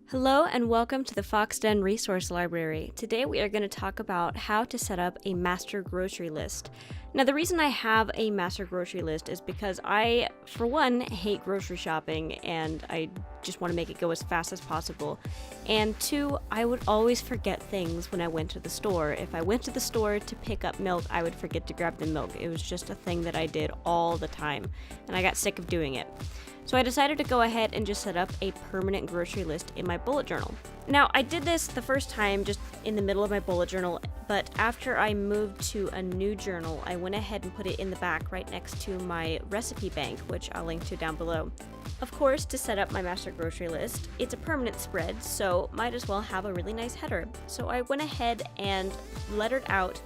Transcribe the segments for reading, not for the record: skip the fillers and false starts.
Hello and welcome to the Fox Den Resource Library. Today we are going to talk about how to set up a master grocery list. Now the reason I have a master grocery list is because I, for one, hate grocery shopping and I just want to make it go as fast as possible. And two, I would always forget things when I went to the store. If I went to the store to pick up milk, I would forget to grab the milk. It was just a thing that I did all the time and I got sick of doing it. So I decided to go ahead and just set up a permanent grocery list in my bullet journal. Now, I did this the first time just in the middle of my bullet journal, but after I moved to a new journal, I went ahead and put it in the back right next to my recipe bank, which I'll link to down below. Of course, to set up my master grocery list, it's a permanent spread, so might as well have a really nice header. So I went ahead and lettered out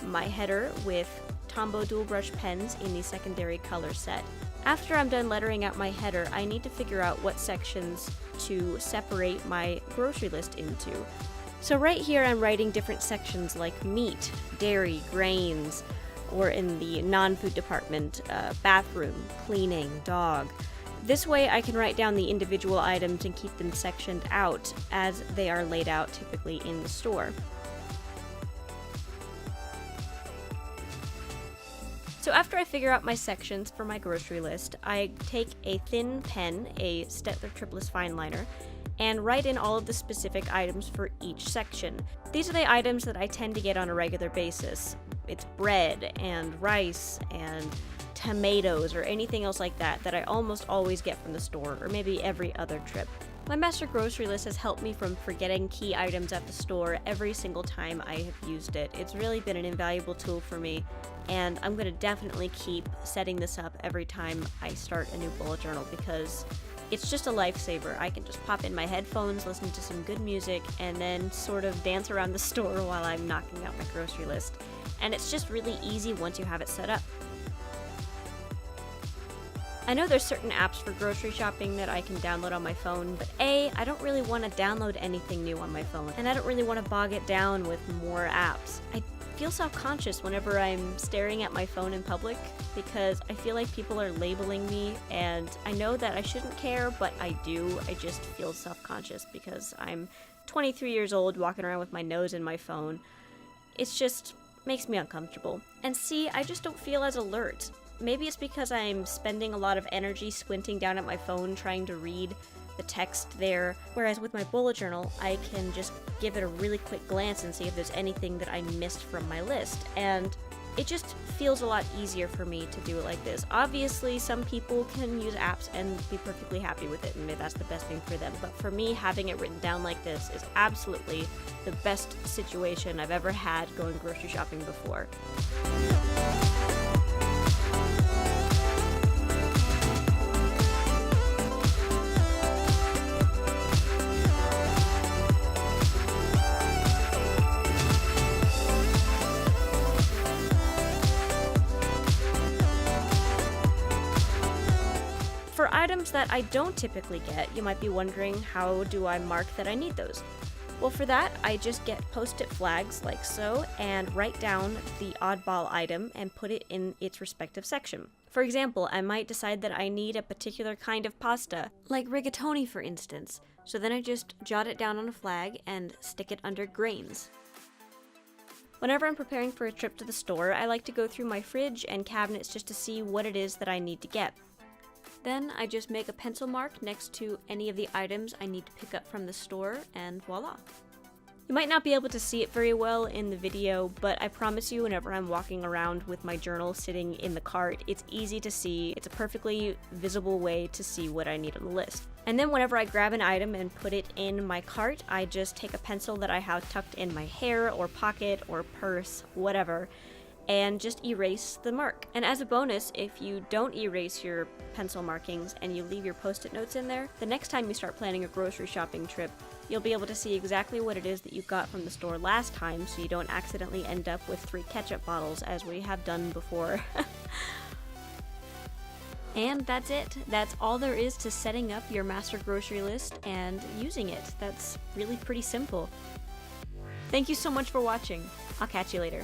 my header with Tombow dual brush pens in the secondary color set. After I'm done lettering out my header, I need to figure out what sections to separate my grocery list into. So right here I'm writing different sections like meat, dairy, grains, or in the non-food department, bathroom, cleaning, dog. This way I can write down the individual items and keep them sectioned out as they are laid out typically in the store. So after I figure out my sections for my grocery list, I take a thin pen, a Staedtler Triplus Fineliner, and write in all of the specific items for each section. These are the items that I tend to get on a regular basis. It's bread and rice and tomatoes or anything else like that that I almost always get from the store, or maybe every other trip. My master grocery list has helped me from forgetting key items at the store every single time I have used it. It's really been an invaluable tool for me, and I'm going to definitely keep setting this up every time I start a new bullet journal because it's just a lifesaver. I can just pop in my headphones, listen to some good music, and then sort of dance around the store while I'm knocking out my grocery list. And it's just really easy once you have it set up. I know there's certain apps for grocery shopping that I can download on my phone, but A, I don't really want to download anything new on my phone, and I don't really want to bog it down with more apps. I feel self-conscious whenever I'm staring at my phone in public because I feel like people are labeling me, and I know that I shouldn't care, but I do. I just feel self-conscious because I'm 23 years old walking around with my nose in my phone. It's just makes me uncomfortable. And C, I just don't feel as alert. Maybe it's because I'm spending a lot of energy squinting down at my phone trying to read the text there, whereas with my bullet journal, I can just give it a really quick glance and see if there's anything that I missed from my list, and it just feels a lot easier for me to do it like this. Obviously, some people can use apps and be perfectly happy with it, and maybe that's the best thing for them, but for me, having it written down like this is absolutely the best situation I've ever had going grocery shopping before. For items that I don't typically get, you might be wondering, how do I mark that I need those? Well, for that, I just get post-it flags like so and write down the oddball item and put it in its respective section. For example, I might decide that I need a particular kind of pasta, like rigatoni for instance, so then I just jot it down on a flag and stick it under grains. Whenever I'm preparing for a trip to the store, I like to go through my fridge and cabinets just to see what it is that I need to get. Then I just make a pencil mark next to any of the items I need to pick up from the store, and voila. You might not be able to see it very well in the video, but I promise you whenever I'm walking around with my journal sitting in the cart, it's easy to see. It's a perfectly visible way to see what I need on the list. And then whenever I grab an item and put it in my cart, I just take a pencil that I have tucked in my hair or pocket or purse, whatever, and just erase the mark. And as a bonus, if you don't erase your pencil markings and you leave your post-it notes in there, the next time you start planning a grocery shopping trip, you'll be able to see exactly what it is that you got from the store last time so you don't accidentally end up with 3 ketchup bottles as we have done before. And that's it. That's all there is to setting up your master grocery list and using it. That's really pretty simple. Thank you so much for watching. I'll catch you later.